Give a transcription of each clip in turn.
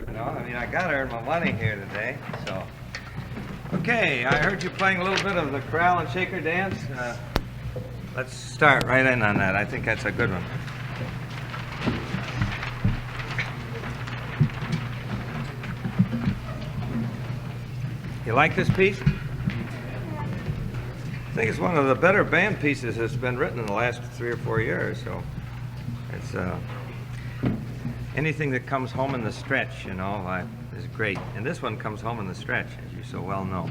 You know, I mean, I got to earn my money here today, so. Okay, I heard you playing a little bit of the corral and shaker dance. Let's start right in on that. I think that's a good one. You like this piece? I think it's one of the better band pieces that's been written in the last 3 or 4 years. So it's anything that comes home in the stretch, you know, is great. And this one comes home in the stretch, as you so well know.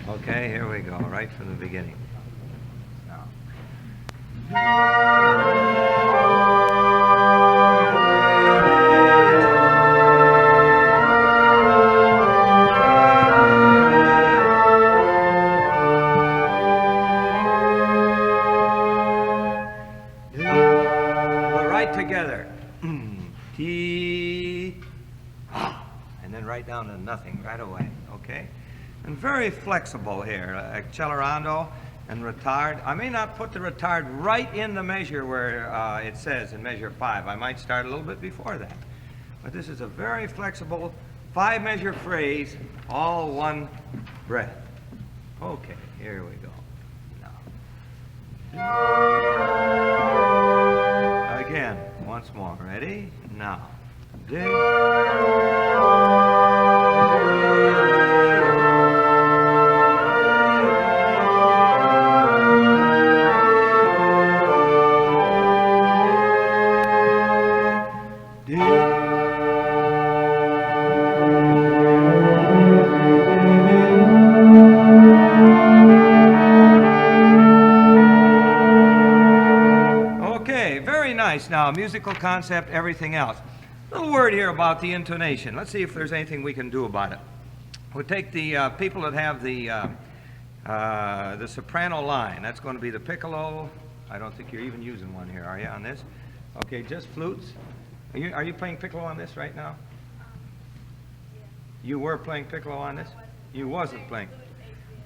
Okay, here we go, right from the beginning. Together. T, and then right down to nothing right away, okay? And very flexible here, accelerando and retard. I may not put the retard right in the measure where it says in measure 5. I might start a little bit before that. But this is a very flexible 5-measure phrase, all one breath. Okay, here we go. Now. Again. Once more. Ready? Now. Now, musical concept, everything else. A little word here about the intonation. Let's see if there's anything we can do about it. We'll take the people that have the soprano line. That's going to be the piccolo. I don't think you're even using one here, are you, on this? Okay, just flutes. Are you playing piccolo on this right now? You were playing piccolo on this? You wasn't playing.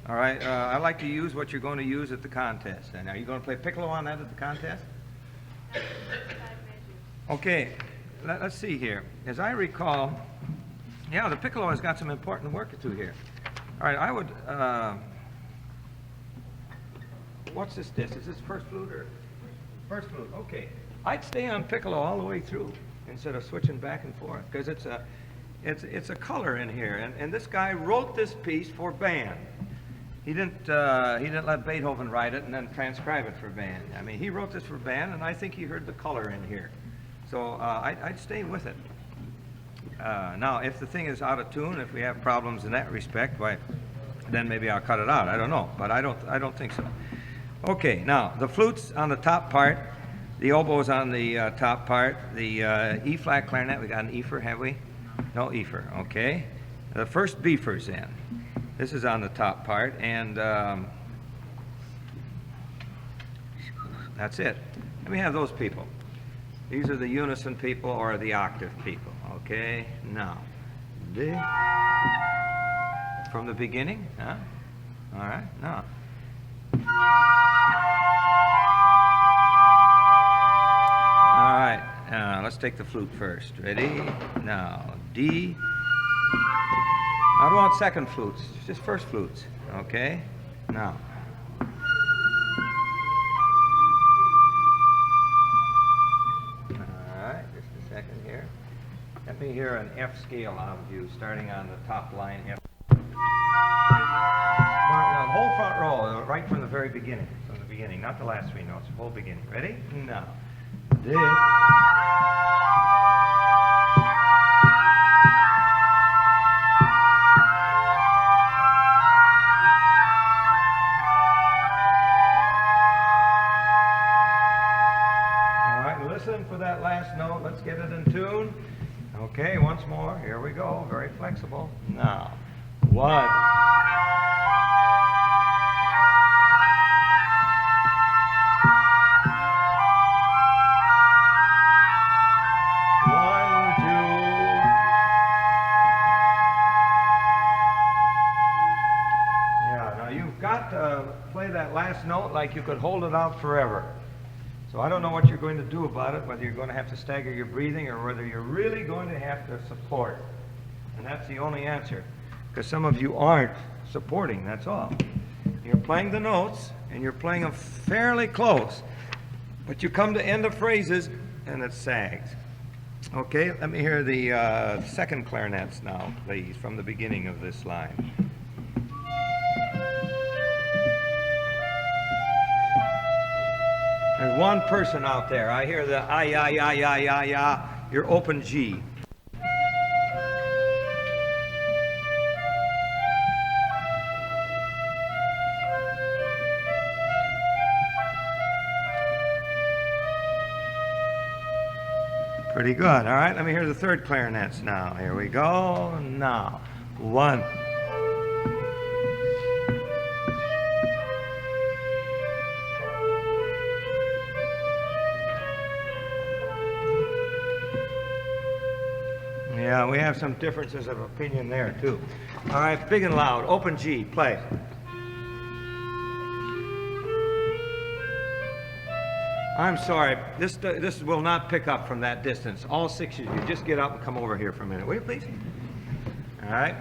All right, I like to use what you're going to use at the contest. And are you going to play piccolo on that at the contest? Okay, let's see here. As I recall, yeah, the piccolo has got some important work to do here. All right, I would, what's this disc? Is this first flute or? First flute, okay. I'd stay on piccolo all the way through instead of switching back and forth, because it's a color in here. And this guy wrote this piece for band. He didn't let Beethoven write it and then transcribe it for band. I mean, he wrote this for band, and I think he heard the color in here. So I'd stay with it. Now, if the thing is out of tune, if we have problems in that respect, why, then maybe I'll cut it out. I don't know, but I don't think so. Okay, now the flute's on the top part, the oboe's on the top part, the E-flat clarinet. We got an E-fer, have we? No E-fer. Okay. The first B-fer's in. This is on the top part, and that's it. Let me have those people. These are the unison people or the octave people. Okay, now. From the beginning, huh? All right, now. All right, let's take the flute first. Ready? Now, D. I don't want second flutes, just first flutes. Okay, now. Second here. Let me hear an F scale out of you, starting on the top line F. The whole front row, right from the very beginning. From the beginning, not the last 3 notes, the whole beginning. Ready? Now. D. Listen for that last note. Let's get it in tune. Okay, once more. Here we go. Very flexible. Now, 1. Yeah, now you've got to play that last note like you could hold it out forever. So I don't know what you're going to do about it, whether you're going to have to stagger your breathing or whether you're really going to have to support. And that's the only answer, because some of you aren't supporting, that's all. You're playing the notes, and you're playing them fairly close, but you come to end of phrases, and it sags. Okay, let me hear the second clarinets now, please, from the beginning of this line. There's one person out there. I hear the ah, your open G. Pretty good. All right, let me hear the third clarinets now. Here we go. Now, one. Yeah, we have some differences of opinion there, too. All right, big and loud. Open G. Play. I'm sorry, this will not pick up from that distance. All six of you, just get up and come over here for a minute, will you please? All right,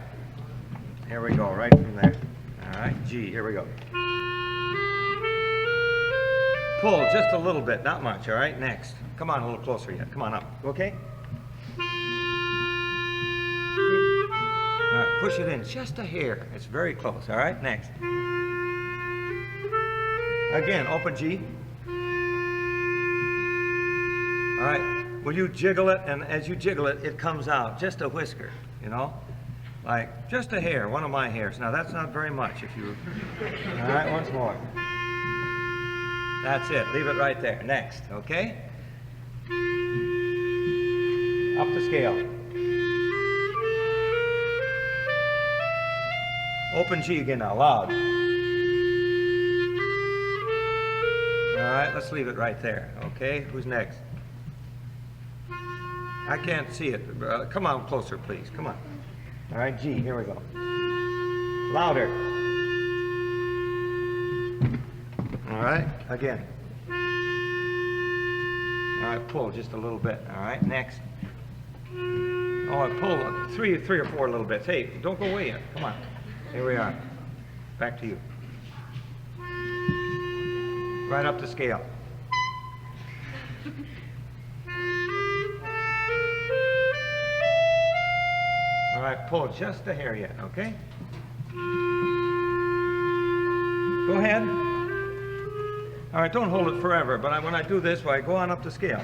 here we go, right from there. All right, G, here we go. Pull just a little bit, not much, all right? Next. Come on, a little closer yet. Come on up, okay? All right, push it in just a hair. It's very close, all right? Next. Again, open G. All right, will you jiggle it, and as you jiggle it, it comes out, just a whisker, you know? Like, just a hair, one of my hairs. Now, that's not very much if you... All right, once more. That's it, leave it right there. Next, okay? Up the scale. Open G again now, loud. All right, let's leave it right there, okay? Who's next? I can't see it. Come on closer, please. Come on. All right, G, here we go. Louder. All right, again. All right, pull just a little bit. All right, next. Oh, I pull three or four little bits. Hey, don't go away yet. Come on. Here we are. Back to you. Right up the scale. All right, pull just a hair yet, okay? Go ahead. All right, don't hold it forever, but when I do this, I go on up the scale.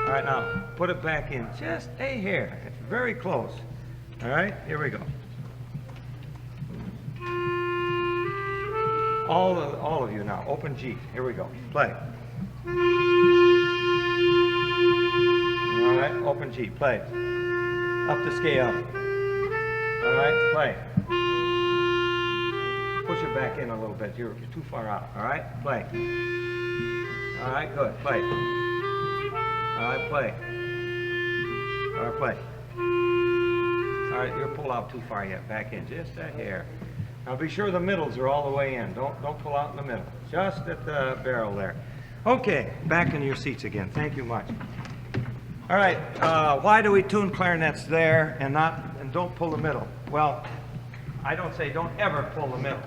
All right, now, put it back in just a hair. It's very close. All right, here we go. All of you now, open G. Here we go. Play. All right, open G. Play. Up the scale. All right, play. Push it back in a little bit. You're too far out. All right, play. All right, good. Play. All right, play. All right, play. All right, you're pulled out too far yet. Back in just a hair. Now be sure the middles are all the way in. Don't pull out in the middle. Just at the barrel there. Okay, back in your seats again. Thank you much. All right, why do we tune clarinets there and don't pull the middle? Well, I don't say don't ever pull the middle,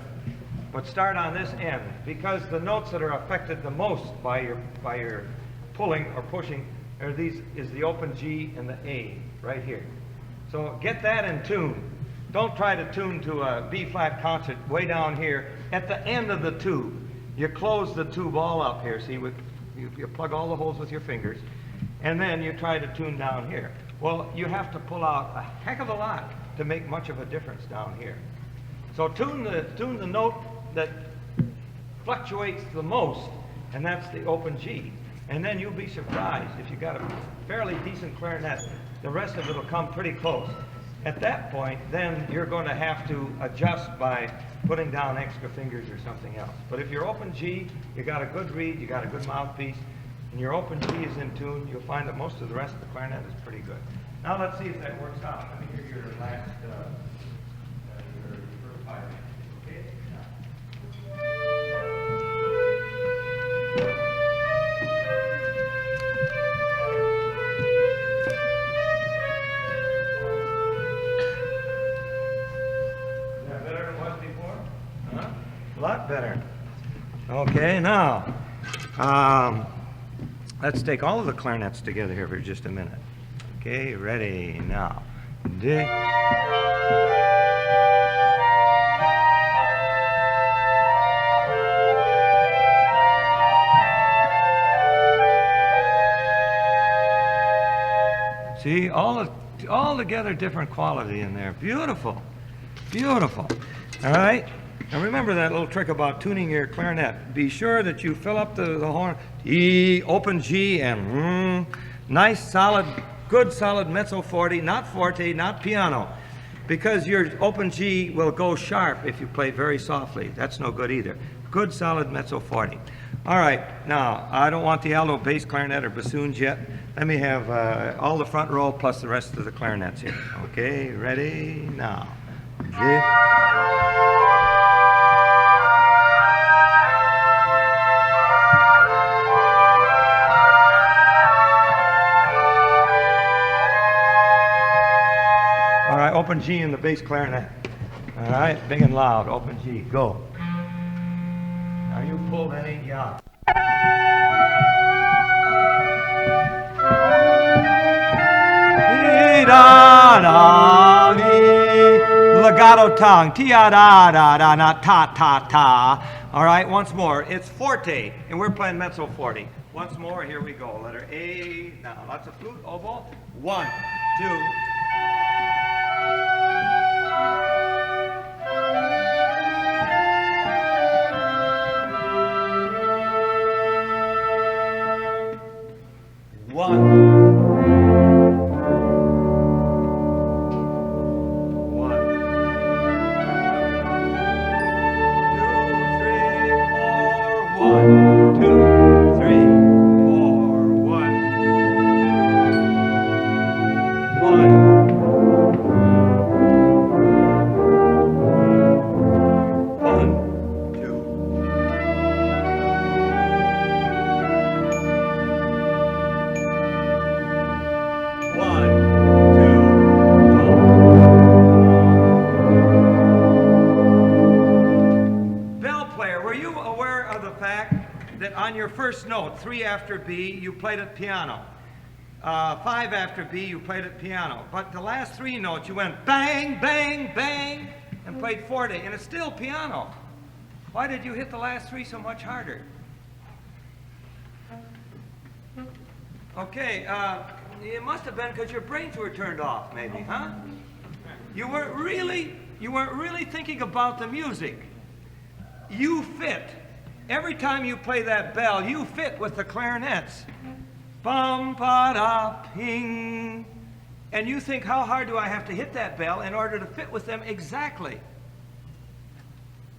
but start on this end, because the notes that are affected the most by your pulling or pushing is the open G and the A right here. So get that in tune. Don't try to tune to a B flat concert way down here at the end of the tube. You close the tube all up here. See, you plug all the holes with your fingers, and then you try to tune down here. Well, you have to pull out a heck of a lot to make much of a difference down here. So tune the note that fluctuates the most, and that's the open G. And then you'll be surprised if you got a fairly decent clarinet. The rest of it will come pretty close. At that point, then you're going to have to adjust by putting down extra fingers or something else. But if you're open G, you got a good reed, you got a good mouthpiece, and your open G is in tune, you'll find that most of the rest of the clarinet is pretty good. Now let's see if that works out. Let me hear your last, your first 5 minutes, okay? lot better. Okay, now, let's take all of the clarinets together here for just a minute. Okay, ready, now. See, all together different quality in there. Beautiful, beautiful. All right, now remember that little trick about tuning your clarinet. Be sure that you fill up the horn, E, open G, and nice, solid, good, solid mezzo forte, not forte, not piano, because your open G will go sharp if you play very softly. That's no good either. Good, solid mezzo forte. All right, now, I don't want the alto bass clarinet or bassoons yet. Let me have all the front row plus the rest of the clarinets here. Okay, ready, now. All right, open G in the bass clarinet. All right, big and loud, open G, go. Now you pull that ain't ya. Da da dee, legato tongue, tia da da da na ta ta ta. All right, once more. It's forte, and we're playing mezzo forte. Once more, here we go. Letter A. Now, lots of flute, oboe. 1, 2. Note 3 after B, you played it piano. 5 after B, you played it piano. But the last 3 notes, you went bang, bang, bang, and played forte, and it's still piano. Why did you hit the last 3 so much harder? Okay, it must have been because your brains were turned off, maybe, huh? You weren't really thinking about the music. You fit. Every time you play that bell, you fit with the clarinets. Bum, pa, da, ping. And you think, how hard do I have to hit that bell in order to fit with them exactly?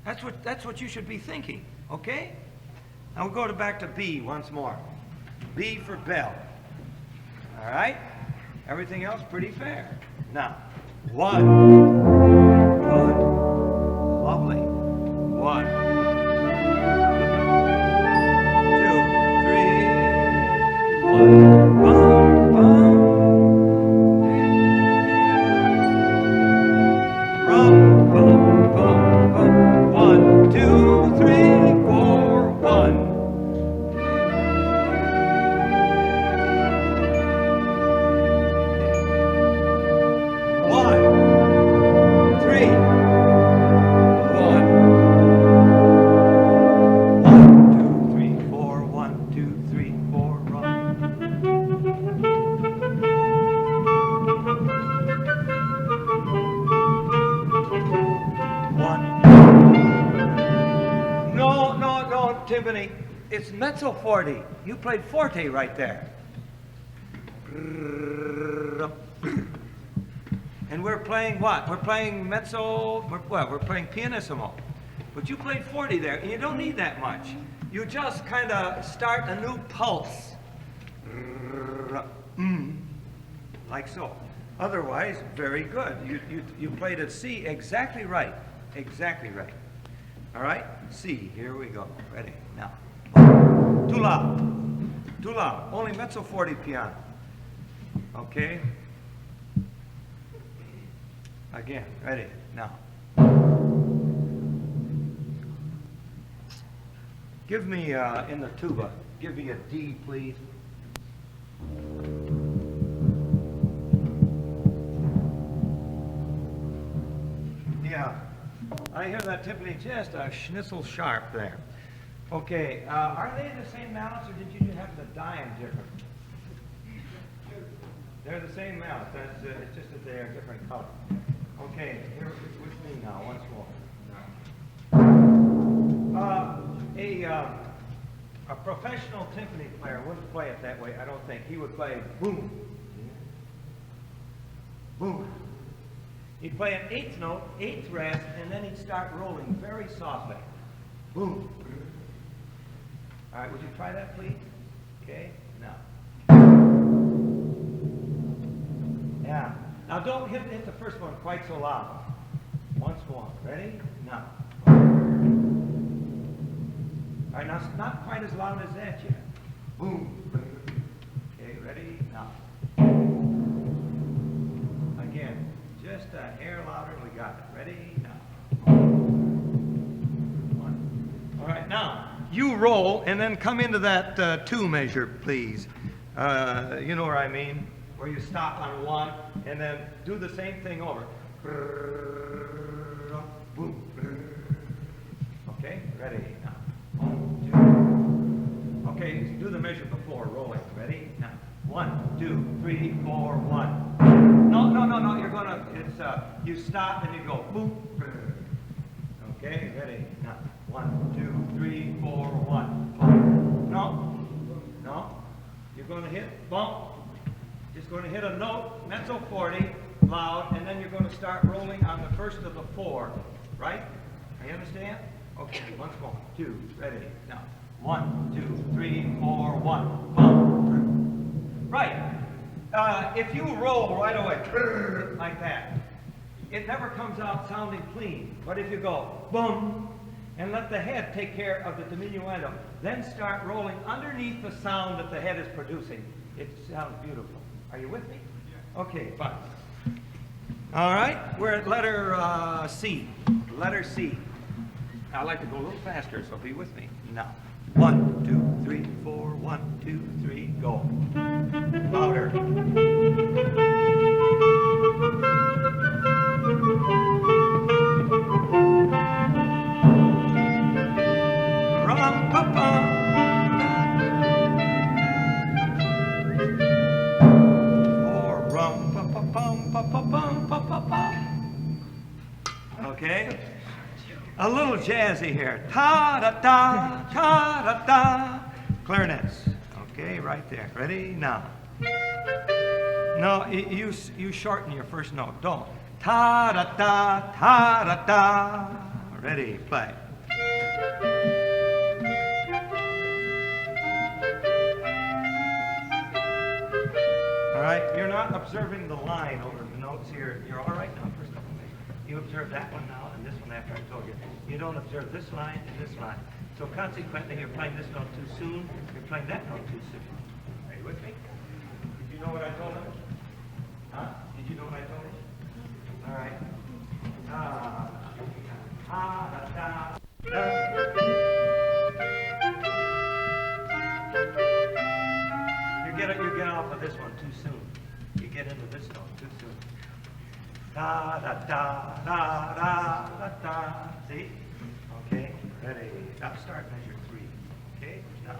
That's what you should be thinking, okay? Now we'll go back to B once more. B for bell. All right? Everything else pretty fair. Now, 1. Good. Lovely. 1. It's mezzo forte. You played forte right there. And we're playing what? We're playing mezzo, we're playing pianissimo. But you played forte there, and you don't need that much. You just kind of start a new pulse. Like so. Otherwise, very good. You played at C exactly right. Exactly right. All right? C, here we go. Ready? Now. Too loud. Too loud. Only mezzo forte piano. Okay? Again. Ready? Now. Give me, in the tuba, give me a D, please. Yeah, I hear that timpani just a schnitzel sharp there. Okay, are they the same mallets, or did you have the dime different? They're the same mallet. It's just that they are different color. Okay, here with me now, once more. A professional timpani player wouldn't play it that way, I don't think. He would play boom, boom. He'd play an eighth note, eighth rest, and then he'd start rolling very softly. Boom. All right, would you try that, please? Okay, now. Yeah. Now don't hit the first one quite so loud. Once more. Ready? Now. All right, now it's not quite as loud as that yet. Boom. Okay, ready? Now. Again, just a hair louder. We got it. Ready? Now. One. All right, now you roll and then come into that 2 measure, please. You know what I mean? Where you stop on 1 and then do the same thing over. Boom. Okay, ready? Now. 1, 2. Okay, do the measure before rolling. Ready? Now. 1, 2, 3, 4, 1. No. You're gonna. It's you stop and you go boom. Okay, ready? Now. 1, 2, 3, 4, 1. No. You're gonna hit bump. Just going to hit a note, mezzo forte, loud, and then you're going to start rolling on the first of the 4, right? You understand? Okay, once more. 2, ready, now. 1, 2, 3, 4, 1, bump. Right. If you roll right away, like that, it never comes out sounding clean. But if you go, boom, and let the head take care of the diminuendo, then start rolling underneath the sound that the head is producing, it sounds beautiful. Are you with me? Yeah. Okay, fine. All right, we're at letter C. Letter C. I like to go a little faster, so be with me. Now, 1, 2, 3, 4, 1, 2, 3, go. Louder. Rum-pa-pum. Okay, a little jazzy here. Ta-da-da, ta-da-da. Clarinets. Okay, right there. Ready? Now. No, you shorten your first note. Don't. Ta-da-da, ta-da-da. Ready? Play. All right, you're not observing the line over the notes here. You're all right now, first couple of minutes. You observe that one now and this one after I told you. You don't observe this line and this line. So consequently, you're playing this note too soon. You're playing that note too soon. Are you with me? Did you know what I told him? Huh? Did you know what I told him? All right. You get off of this one too soon. You get into this note too soon. Da da da da da da da. See? Okay. Ready. Now start measure 3. Okay. Now.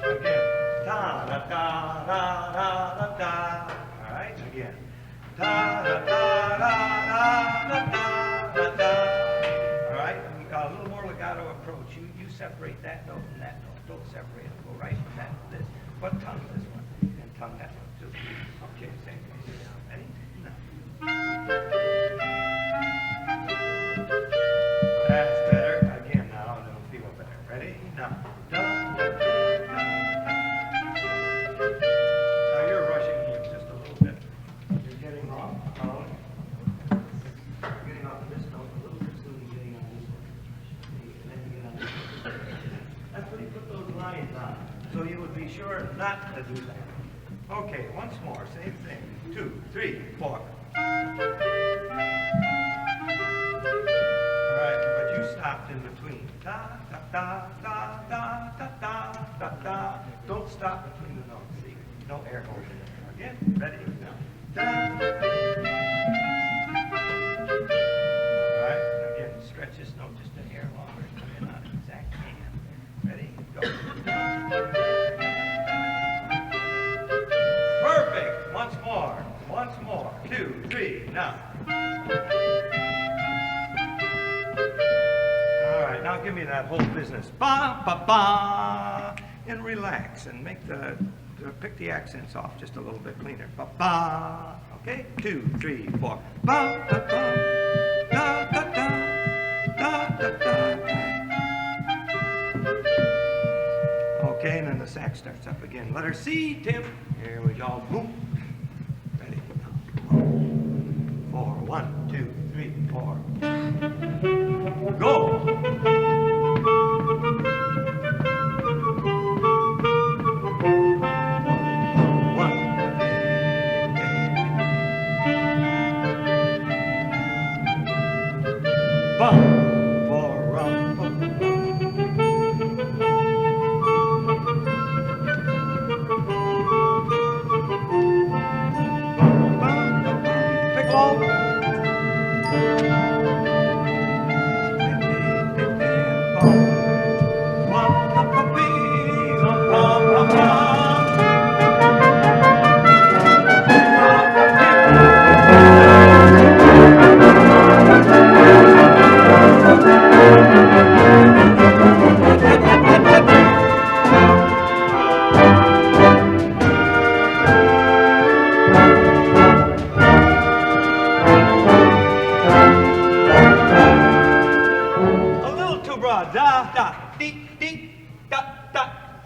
Again. Da da da da da da da. All right. Again. Da da da da da da da da. All right. A little more legato approach. You separate that note and that note. Don't separate them. Go right from that to this. But tongue this one and tongue that one too. Okay, same way. Ready? No. That's better. Again, now it'll feel better. Ready? Now. Now you're rushing here just a little bit. You're getting off tone. You're getting off this note a little bit soon. You're getting on this one. And then you get on this one. That's what he put those lines on. So you would be sure not to do that. Okay, once more, same thing. 2, 3, 4. All right, but you stop. stopped in between. Da, da, da, da, da, da, da, da, da. Don't stop between the notes. See, no air holes in it. Again, ready? Now. Da. All right, again, stretch this note just a hair longer. Come in on an exact hand. Ready? Go. Perfect. Once more. Once more. 2, 3, now. All right, now give me that whole business. Ba, ba, ba. And relax and make pick the accents off just a little bit cleaner. Ba, ba. Okay? 2, 3, 4. Ba, ba, ba. Da, da, da. Da, da, da. Okay, and then the sax starts up again. Letter C, Tim. Here we go. Boom. Ready? Now. 4, 1, 2, 3, 4. Go.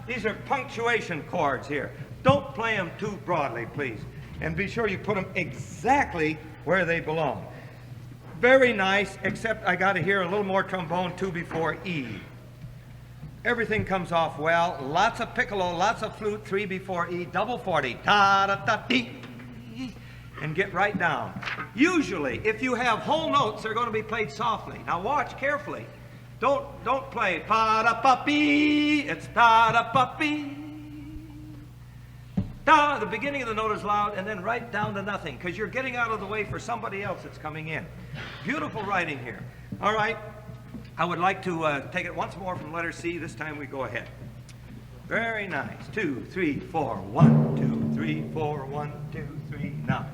These are punctuation chords here. Don't play them too broadly, please. And be sure you put them exactly where they belong. Very nice, except I got to hear a little more trombone 2 before E. Everything comes off well. Lots of piccolo, lots of flute 3 before E. Double 40. Ta da da dee. And get right down. Usually, if you have whole notes, they're going to be played softly. Now watch carefully. Don't play pa da pa pi. It's ta da pa pi. Da. The beginning of the note is loud, and then right down to nothing, because you're getting out of the way for somebody else that's coming in. Beautiful writing here. All right. I would like to take it once more from letter C. This time we go ahead. Very nice. 2, 3, 4. 1, 2, 3, 4. 1, 2, 3. Now.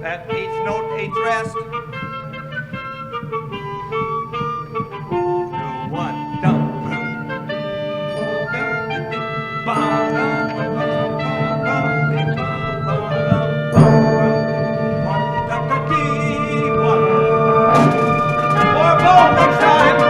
That 8th note, 8th rest. 2, 1, down. More bow next time.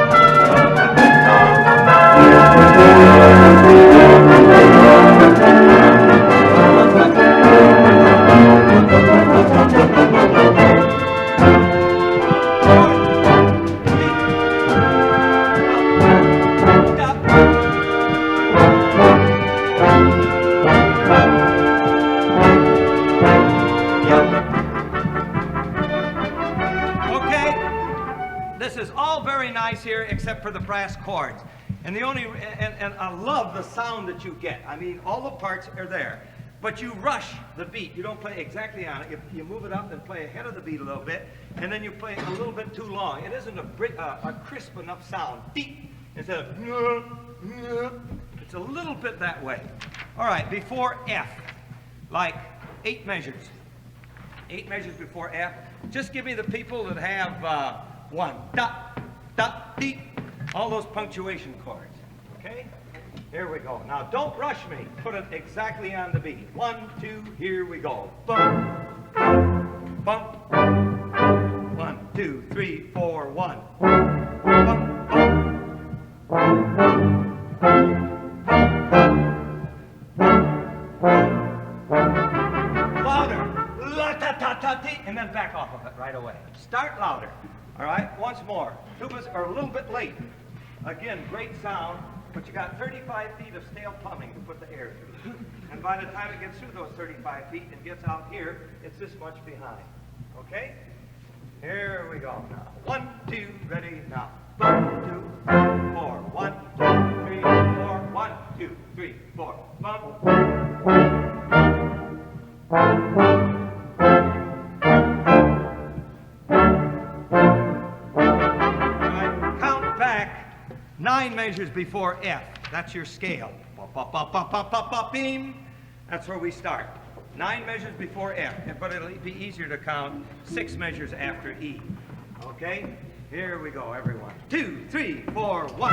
Here except for the brass chords, and I love the sound that you get. I mean, all the parts are there, but you rush the beat. You don't play exactly on it. You move it up and play ahead of the beat a little bit, and then you play a little bit too long. It isn't a crisp enough sound. Beat instead of it's a little bit that way. All right, before F, like 8 measures. 8 measures before F. Just give me the people that have 1 da. Da, dee, all those punctuation chords, okay? Here we go. Now, don't rush me. Put it exactly on the beat. 1, 2, here we go. Bum, bum, bum. 1, 2, 3, 4, 1. Bum, bum, louder. La, ta, ta, ta, dee, and then back off of it right away. Start little bit late. Again, great sound, but you got 35 feet of stale plumbing to put the air through. And by the time it gets through those 35 feet and gets out here, it's this much behind. Okay? Here we go now. 1, 2, ready, now. 1, 2, 4. 1, 2, 3, 4. 1, 2, 3, 4. 1. Count back 9 measures before F. That's your scale. Bop, bop, bop, bop, bop, bop, bop, beam. That's where we start. 9 measures before F, but it'll be easier to count 6 measures after E. Okay? Here we go, everyone. 2, 3, 4, 1.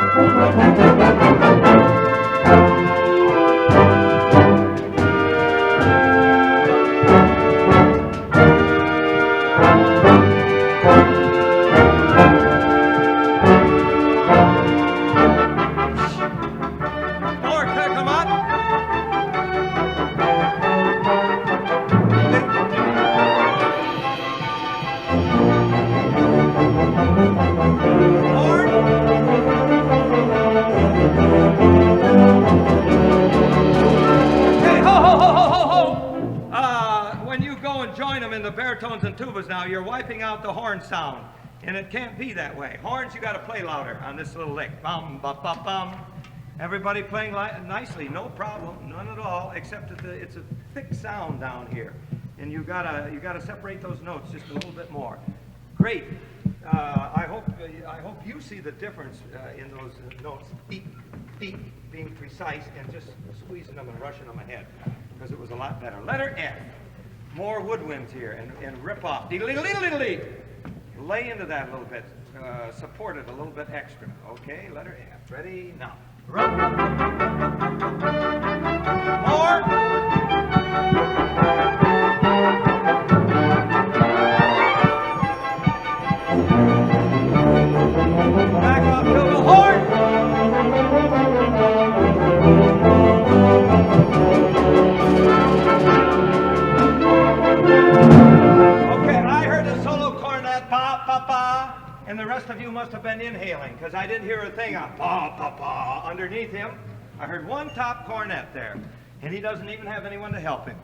Baritones and tubas now, you're wiping out the horn sound, and it can't be that way. Horns, you got to play louder on this little lick. Bum, bum, bum, bum. Everybody playing nicely, no problem, none at all, except that it's a thick sound down here, and you gotta separate those notes just a little bit more. Great. I hope you see the difference in those notes. Beep, beep, being precise and just squeezing them and rushing them ahead, because it was a lot better. Letter F. More woodwinds here and rip off. Diddly-diddly-diddly. Lay into that a little bit. Support it a little bit extra. Okay, letter F. Ready? Now. Run. More. Back up to the horn. And the rest of you must have been inhaling, because I didn't hear a thing of pa, pa, pa underneath him. I heard one top cornet there, and he doesn't even have anyone to help him.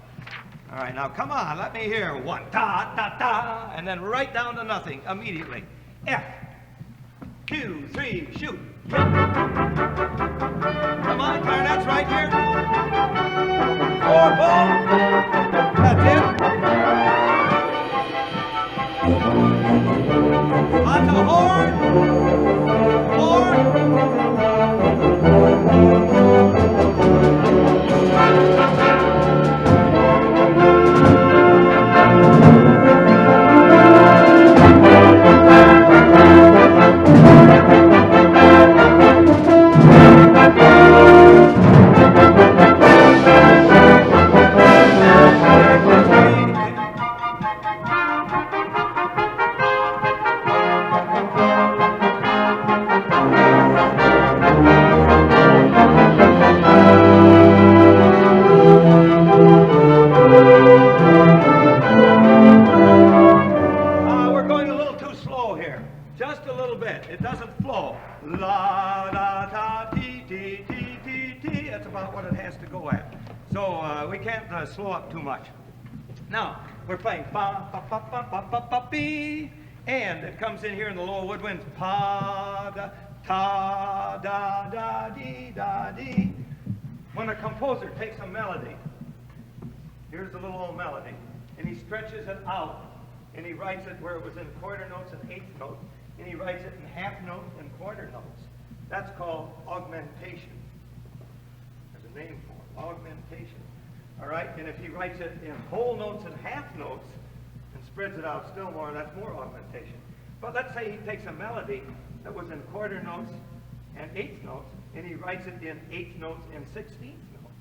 All right, now come on, let me hear 1, ta, ta, ta, and then right down to nothing immediately. F, 2, 3, shoot. Come on, clarinets right here. 4, boom. That's it. On the horn. 'Ti. That's about what it has to go at. So we can't slow up too much. Now, we're playing ba, ba, ba, ba, ba, ba, ba, bee, and it comes in here in the lower woodwinds, pa, da, ta, da, da, dee, da, dee. When a composer takes a melody, here's the little old melody, and he stretches it out, and he writes it where it was in quarter notes and eighth notes, and he writes it in half notes and quarter notes. That's called augmentation. There's a name for it, augmentation. All right, and if he writes it in whole notes and half notes and spreads it out still more, that's more augmentation. But let's say he takes a melody that was in quarter notes and eighth notes, and he writes it in eighth notes and 16th notes.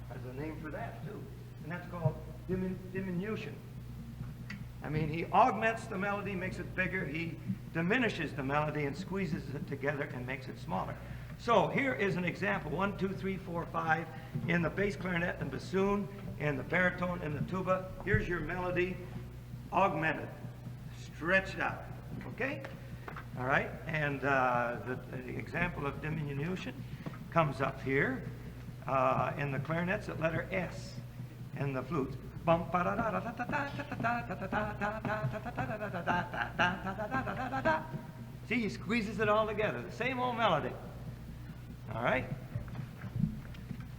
There's a name for that too, and that's called diminution. I mean, he augments the melody, makes it bigger. He diminishes the melody and squeezes it together and makes it smaller. So here is an example, 1, 2, 3, 4, 5, in the bass clarinet and bassoon, and the baritone and the tuba. Here's your melody augmented, stretched out, okay? All right, and the example of diminution comes up here. In the clarinets at letter S, and the flutes. See, he squeezes it all together, the same old melody. All right?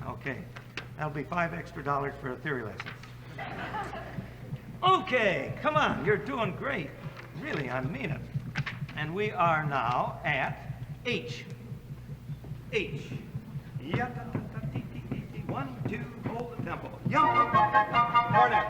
Okay, that'll be $5 extra for a theory lesson. Okay, come on, you're doing great. Really, I mean it. And we are now at H. H. 1, 2, hold the tempo. Cornet.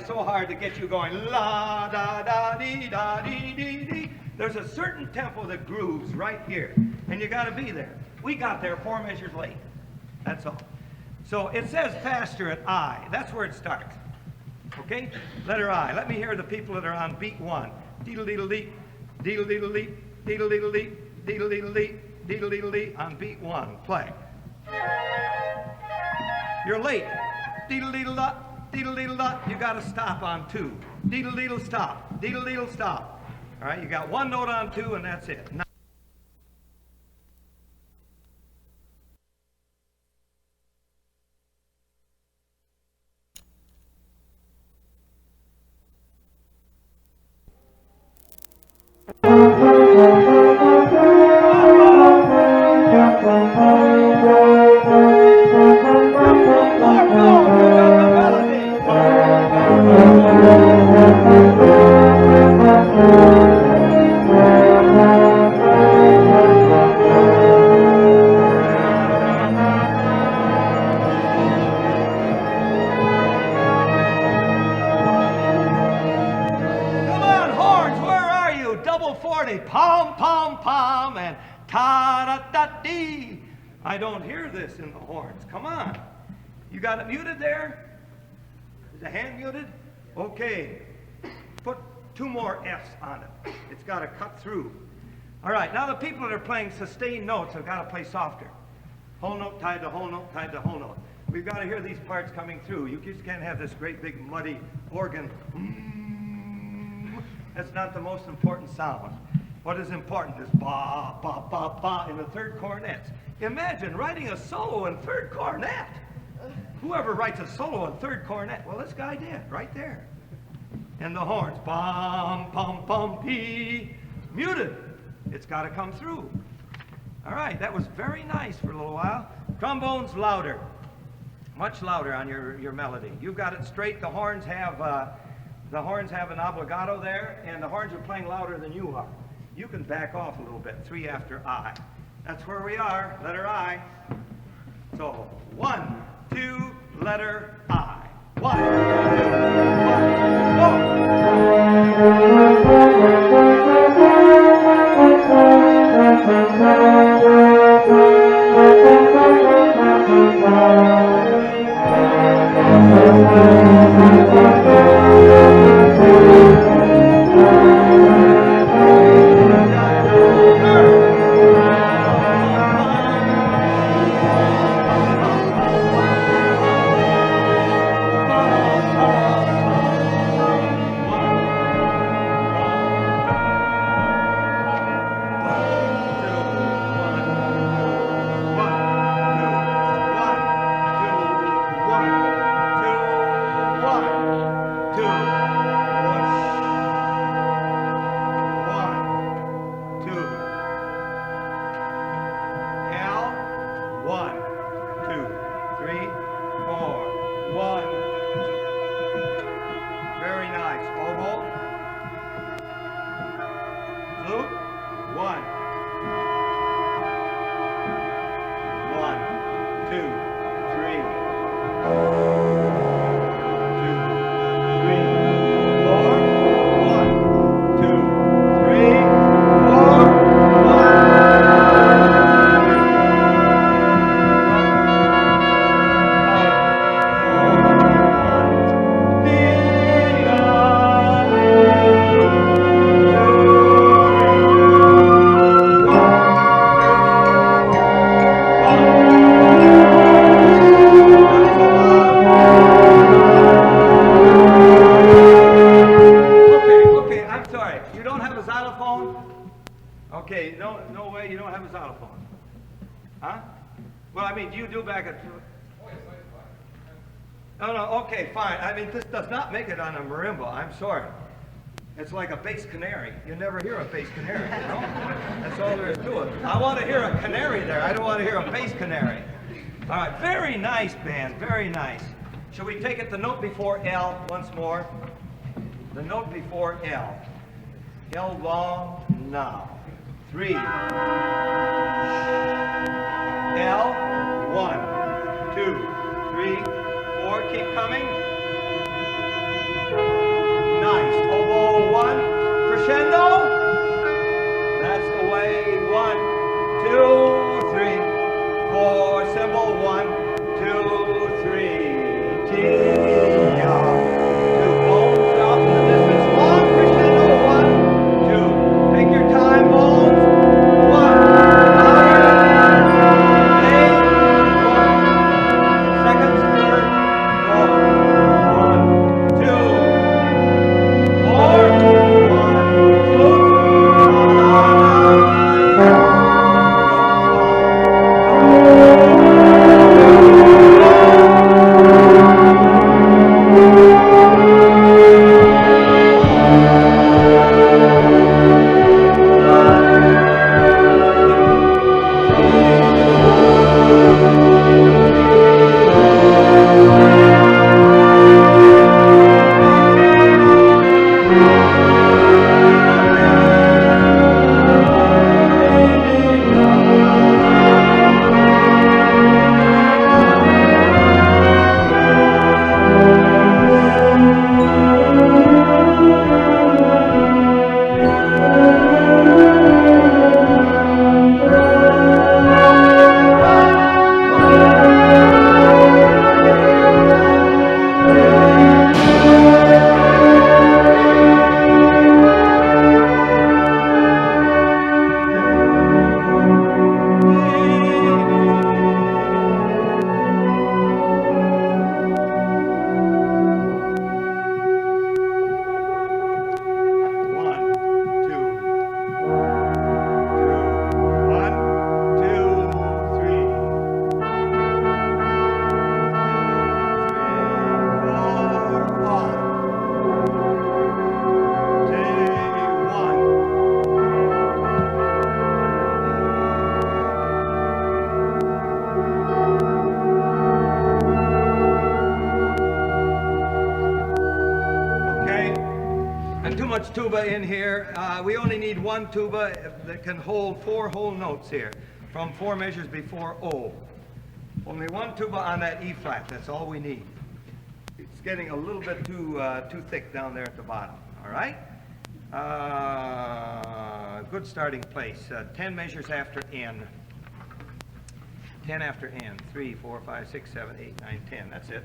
So hard to get you going la da da dee da dee dee dee. There's a certain tempo that grooves right here, and you got to be there. We got there 4 measures late. That's all. So it says faster at I. That's where it starts. Okay? Letter I. Let me hear the people that are on beat 1. Deedle deedle dee, deedle deedle dee, deedle deedle dee, deedle deedle dee, deedle deedle dee on beat 1. Play. You're late. Deedle deedle da. Deedle deedle dot, you got to stop on 2. Deedle deedle stop. Deedle deedle stop. All right, you got 1 note on 2, and that's it. Now, I don't hear this in the horns. Come on. You got it muted there? Is the hand muted? Okay. Put 2 more F's on it. It's got to cut through. All right. Now the people that are playing sustained notes have got to play softer. Whole note tied to whole note tied to whole note. We've got to hear these parts coming through. You just can't have this great big muddy organ. That's not the most important sound. What is important is ba, ba, ba, ba in the 3rd cornets. Imagine writing a solo in 3rd cornet. Whoever writes a solo in 3rd cornet, well, this guy did, right there. And the horns, bum, pum, pum, pee, muted. It's got to come through. All right, that was very nice for a little while. Trombones louder, much louder on your melody. You've got it straight. The horns have an obligato there, and the horns are playing louder than you are. You can back off a little bit. 3 after I. That's where we are, letter I. So 1, 2, letter I. 1, 2, 3, 4. 1, 2, 3. Well, I mean, do you do back at... No, no, okay, fine. I mean, this does not make it on a marimba. I'm sorry. It's like a bass canary. You never hear a bass canary, you know? That's all there is to it. I want to hear a canary there. I don't want to hear a bass canary. All right, very nice, band, very nice. Shall we take it the note before L once more? The note before L. L long, now. 3. L, 1, 2, 3, 4. Keep coming. Nice. Oboe 1. Crescendo. That's the way. 1, 2, 3, 4. Cymbal 1, 2, 3. T. Two bones drop in the distance. Long crescendo. 1, 2. Take your time, bones. 1. Seconds, third, 4. 1, 2, 4. 1. Tuba in here. We only need one tuba that can hold 4 whole notes here from 4 measures before O. Only one tuba on that E flat. That's all we need. It's getting a little bit too thick down there at the bottom. All right. Good starting place. 10 measures after N. 10 after N. 3, 4, 5, 6, 7, 8, 9, 10. That's it.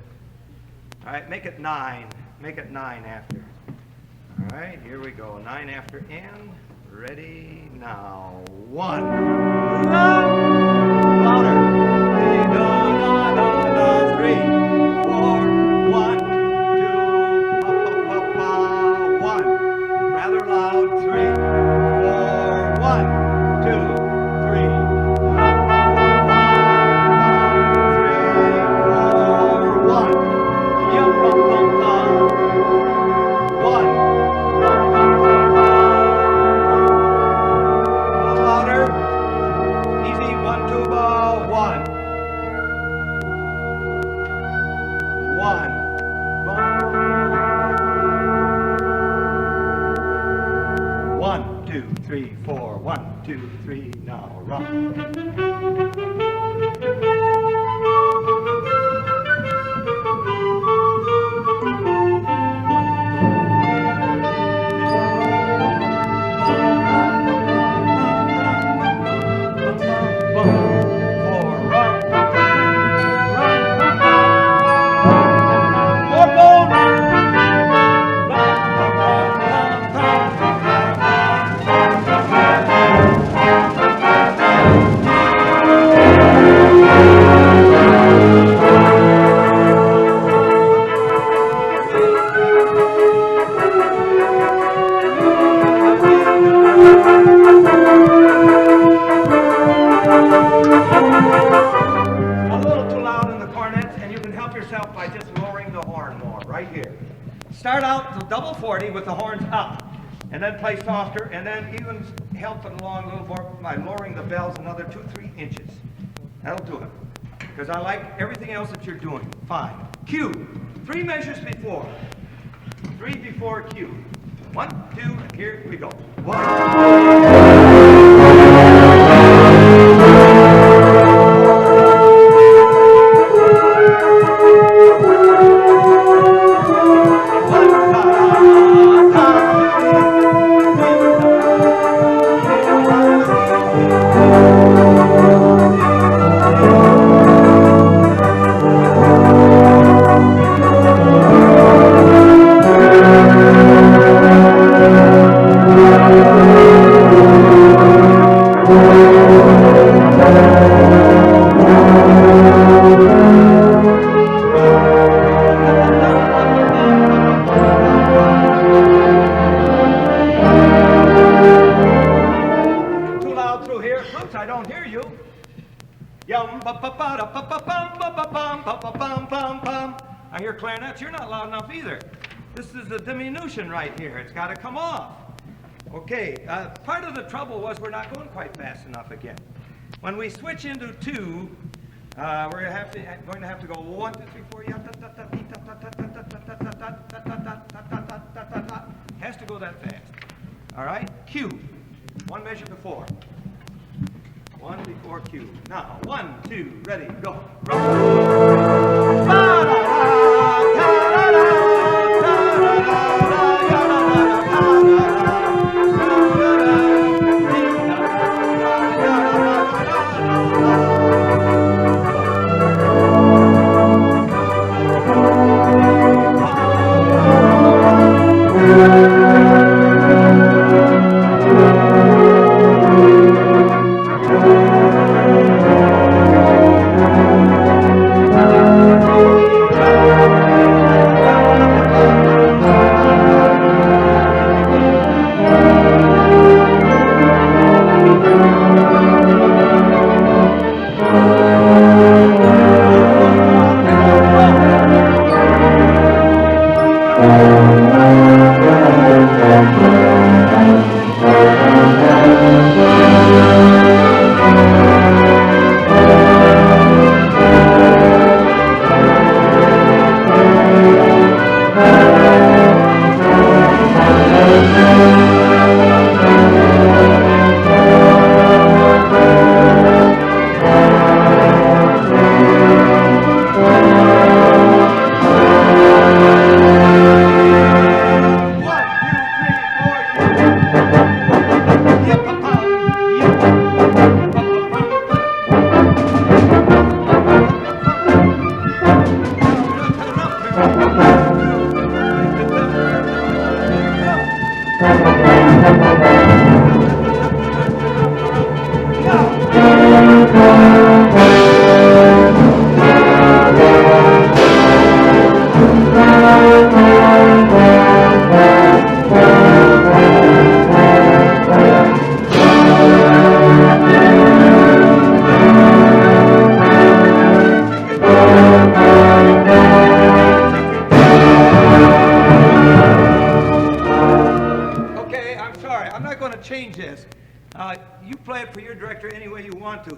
All right. Make it 9. Make it 9 after. All right, here we go. 9 after N. Ready now. 1. Louder. 3, 4. 1, 2. Pa, pa, pa, pa. 1. Rather loud. 3, 4. 1, 2, 3. Pa, pa, pa, pa. 3, 4. 1. Yum, pa, pa, pa. 1. Easy, 1 tuba, 1. 1. 1, 2, 3, 4. 1, 2, 3. Now run. right here. Start out to double 40 with the horns up, and then play softer, and then even help it along a little more by lowering the bells another 2-3 inches. That'll do it. Because I like everything else that you're doing. Fine. Cue. 3 measures before. 3 before cue. 1, 2, and here we go. 1. I hear clarinets. You're not loud enough either. This is the diminution right here. It's got to come off. Okay, part of the trouble was we're not going quite fast enough again. When we switch into 2, we're going to have to go 1, 2, 3, 4. Has to go that fast. All right, cue. 1 measure before. 1 before cue. Now, 1, 2, ready, go.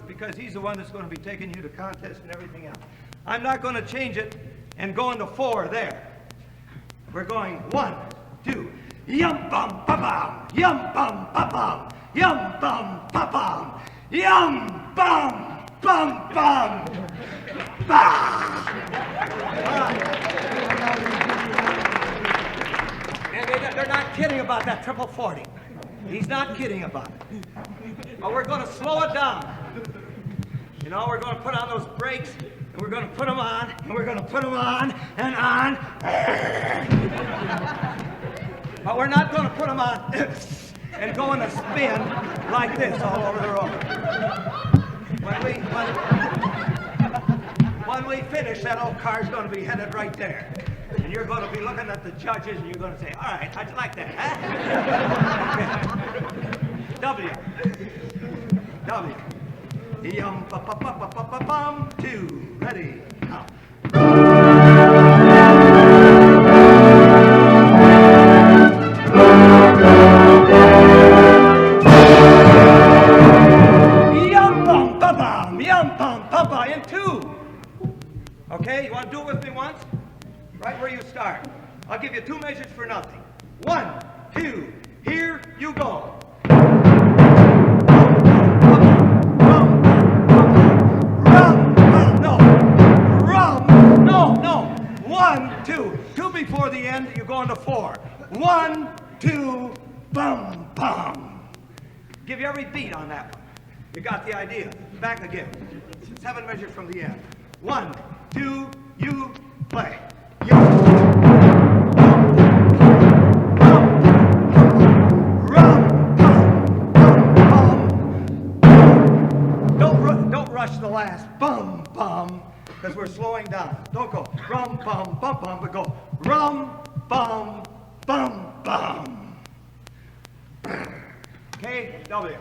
Because he's the one that's going to be taking you to contests and everything else. I'm not going to change it and go into 4 there. We're going 1, 2, yum bum ba bum, yum bum ba bum, yum bum ba bum, yum bum bum bum ba. And they're not kidding about that triple 40. He's not kidding about it. But we're going to slow it down. You know, we're going to put on those brakes, and we're going to put them on, and we're going to put them on, and on. But we're not going to put them on and go in a spin like this all over the road. When we finish, that old car's going to be headed right there. And you're going to be looking at the judges, and you're going to say, all right, how'd you like that, huh? Okay. W. Yum, ba, ba, ba, ba, ba, ba, bum, 2, ready, now. bum, bum, bum, in 2. Okay, you want to do it with me once? Right where you start. I'll give you 2 measures for nothing. 1, 2, here you go. No. 1, 2. 2 before the end, you go into 4. 1, 2, bum, bum. Give you every beat on that one. You got the idea. Back again. 7 measures from the end. 1, 2, you play. Don't rush the last bum, bum, because we're slowing down. Don't go rum, bum, bum, bum, but go rum, bum, bum, bum. Okay, W.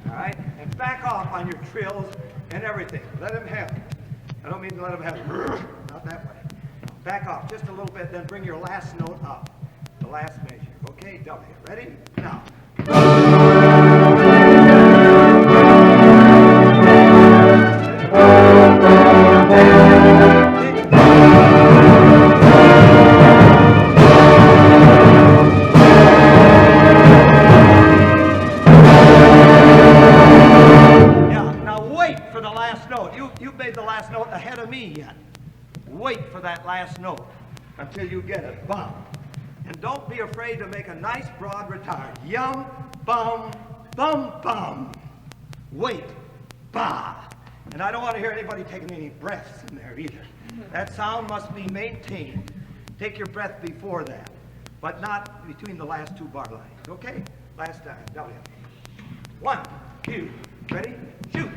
All right, and back off on your trills and everything. Let him have it. I don't mean to let him have it. Not that way. Back off just a little bit, then bring your last note up. The last measure. Okay, W. Ready? Now. Ahead of me yet. Wait for that last note until you get it. Bum. And don't be afraid to make a nice broad retard. Yum, bum, bum, bum. Wait. Ba. And I don't want to hear anybody taking any breaths in there either. That sound must be maintained. Take your breath before that, but not between the last 2 bar lines. Okay? Last time. W. 1, 2, ready? Shoot.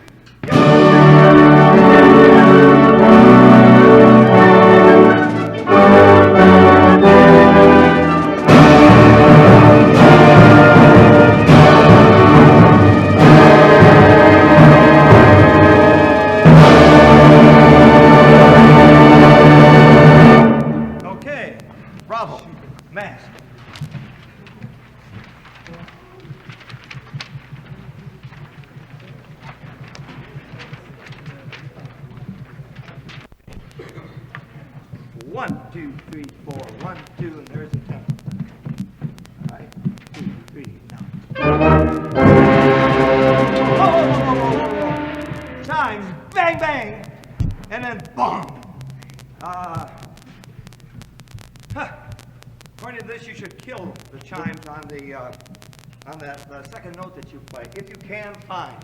According to this, you should kill the chimes on the second note that you play. If you can, fine.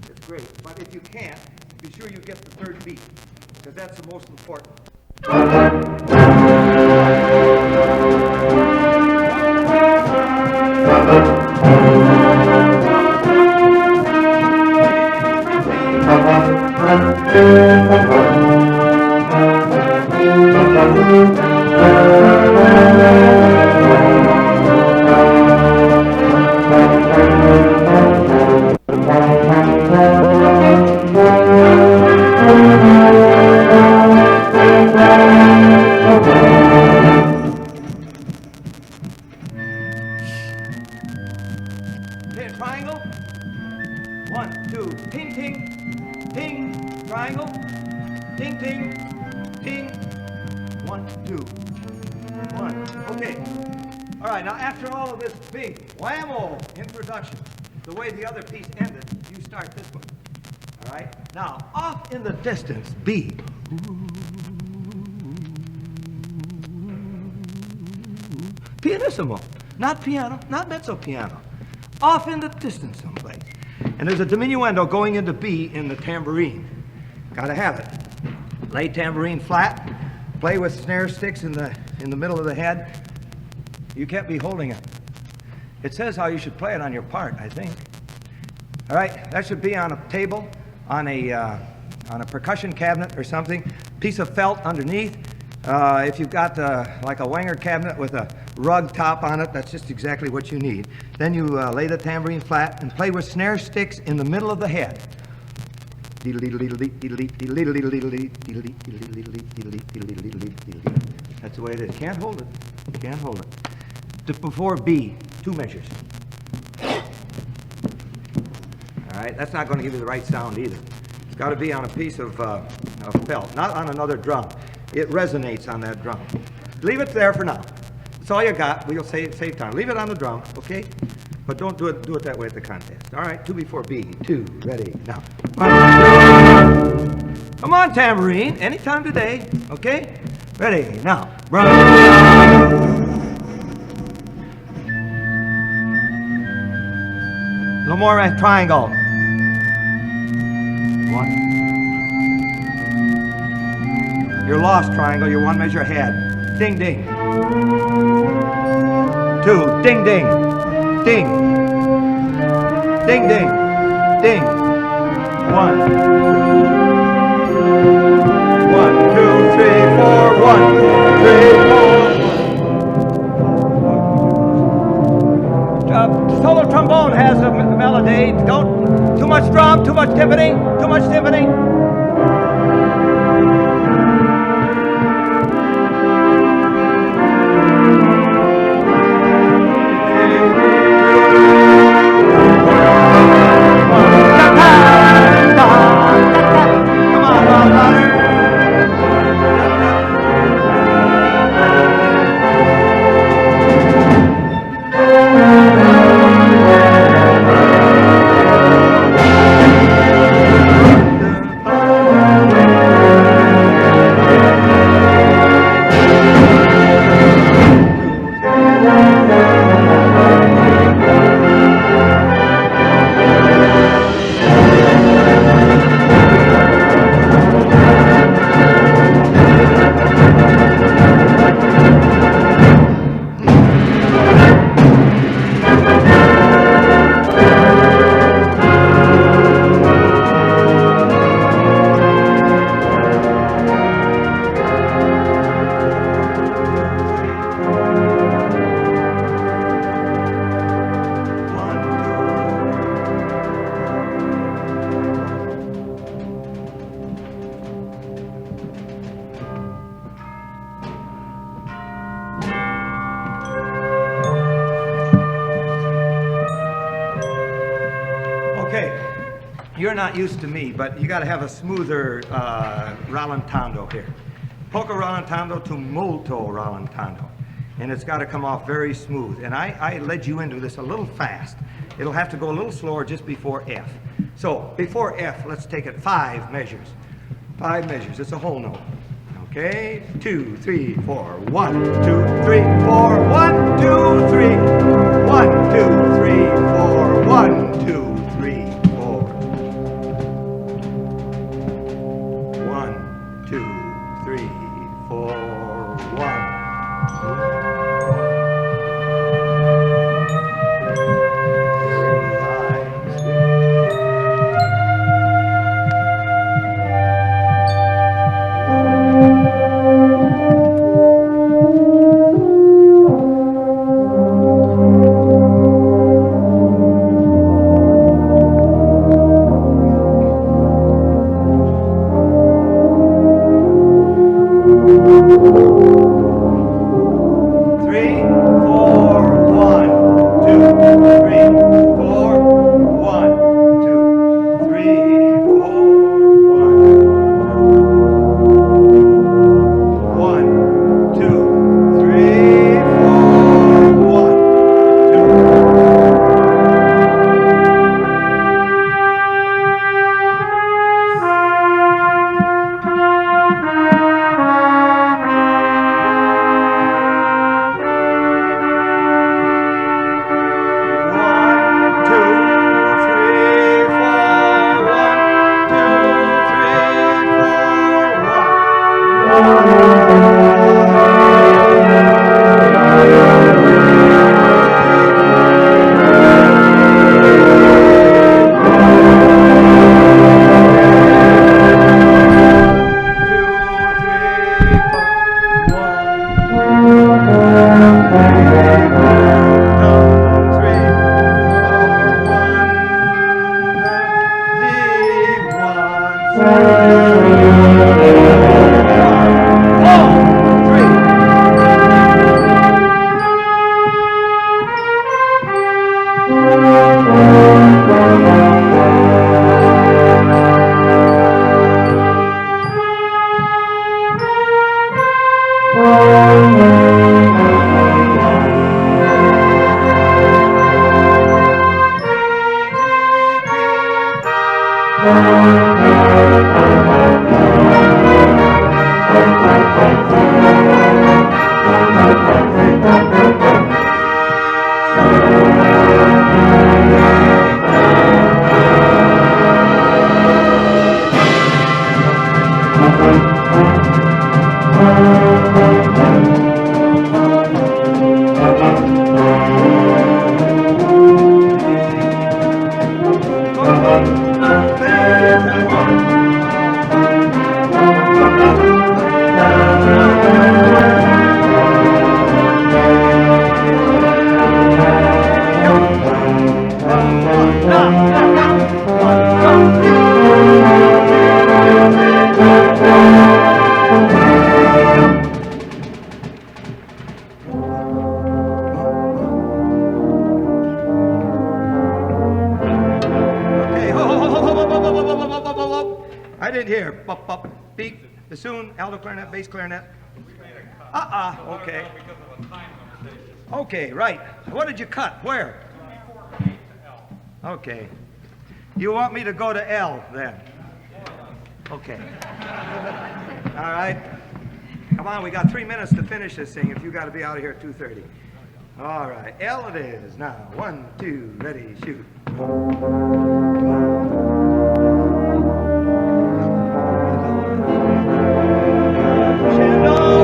It's great. But if you can't, be sure you get the 3rd beat, because that's the most important. Triangle. 1, 2, ting, ting, ting, triangle, ting, ting, ting, 1, 2, 1. Okay. All right, now after all of this big whammo introduction, the way the other piece ended, you start this one. All right? Now, off in the distance, B. Pianissimo. Not piano, not mezzo piano. Off in the distance someplace. And there's a diminuendo going into B in the tambourine. Gotta have it. Lay tambourine flat, play with snare sticks in the middle of the head. You can't be holding it. It says how you should play it on your part, I think. All right, that should be on a table, on a percussion cabinet or something, piece of felt underneath. If you've got like a Wenger cabinet with a rug top on it, that's just exactly what you need. Then you lay the tambourine flat and play with snare sticks in the middle of the head. That's the way it is. Can't hold it. Can't hold it. Just before B, 2 measures. All right? That's not going to give you the right sound either. It's got to be on a piece of felt, not on another drum. It resonates on that drum. Leave it there for now. That's all you got. We'll save time. Leave it on the drum, okay? But don't do it that way at the contest. All right, 2 before B. 2, ready, now. Come on, tambourine. Anytime today, okay? Ready, now. A little more right triangle. 1. You're lost, triangle. You're 1 measure ahead. Ding, ding. 2. Ding, ding. Ding. Ding, ding. Ding. 1. 1, 2, 3, 4. 1, 3, 4. Solo trombone has a melody. Don't too much drum, too much timpani, too much timpani. You're not used to me, but you got to have a smoother rallentando here. Poco rallentando to molto rallentando. And it's got to come off very smooth. And I led you into this a little fast. It'll have to go a little slower just before F. So before F, let's take it 5 measures. 5 measures. It's a whole note. Okay? 2, 3, 4. 1, 2, 3, 4. 1, 2, 3. 1, 2, 3, 4. 1, 2, 3, 4. 1, 2, 3, 4. 1. I didn't hear. Bop, bop, beep, bassoon, alto clarinet, bass clarinet. Okay. Okay, right. What did you cut? Where? Okay. You want me to go to L then? Okay. All right. Come on, we got 3 minutes to finish this thing if you got to be out of here at 2:30. All right, L it is. Now, 1, 2, ready, shoot.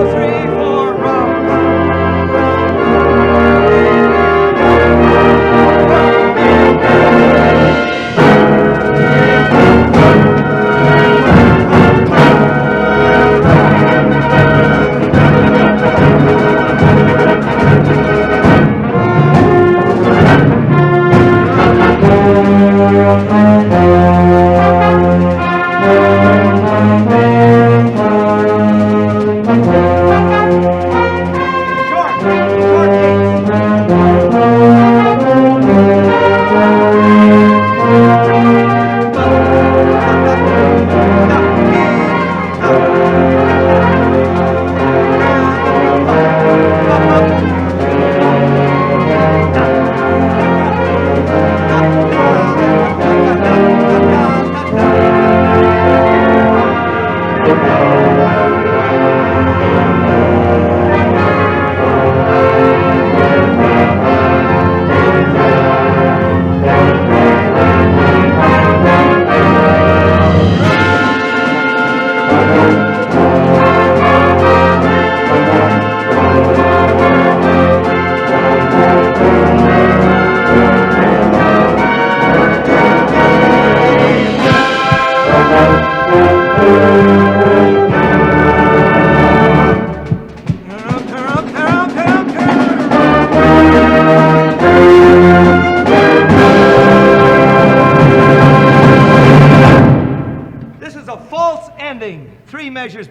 3, 4, rum.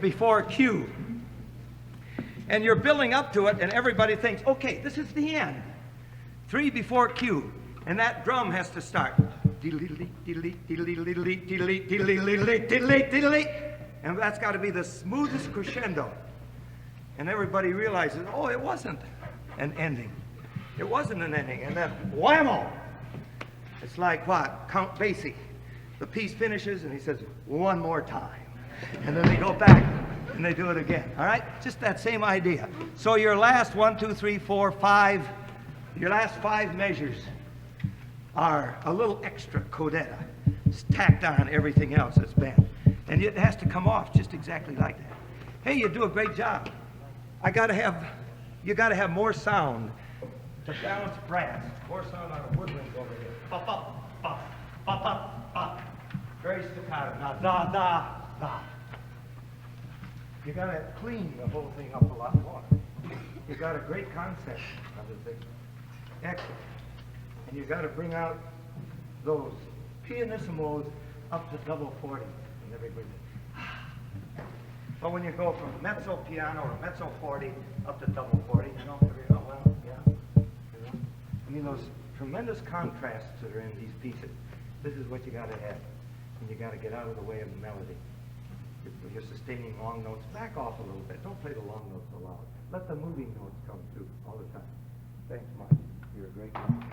Before Q, and you're building up to it, and everybody thinks, okay, this is the end. 3 before Q, and that drum has to start. And that's got to be the smoothest crescendo. And everybody realizes, oh, it wasn't an ending. It wasn't an ending. And then whammo! It's like what? Count Basie. The piece finishes, and he says, one more time. And then they go back and they do it again. All right? Just that same idea. So your last 1, 2, 3, 4, 5, your last 5 measures are a little extra codetta. It's tacked on everything else that's been. And it has to come off just exactly like that. Hey, you do a great job. You got to have more sound to balance brass. More sound on a woodwind over here. Pop, pop, pop, pop, pop, pop. Very staccato. Now, da, da. You got to clean the whole thing up a lot more. You got a great concept of the thing. Excellent. And you got to bring out those pianissimos up to double 40. And everybody. But when you go from mezzo piano or mezzo 40 up to double 40, well, yeah. I mean, those tremendous contrasts that are in these pieces. This is what you got to have. And you got to get out of the way of the melody. You're sustaining long notes. Back off a little bit. Don't play the long notes so loud. Let the moving notes come through all the time. Thanks, Mark. You're a great guy.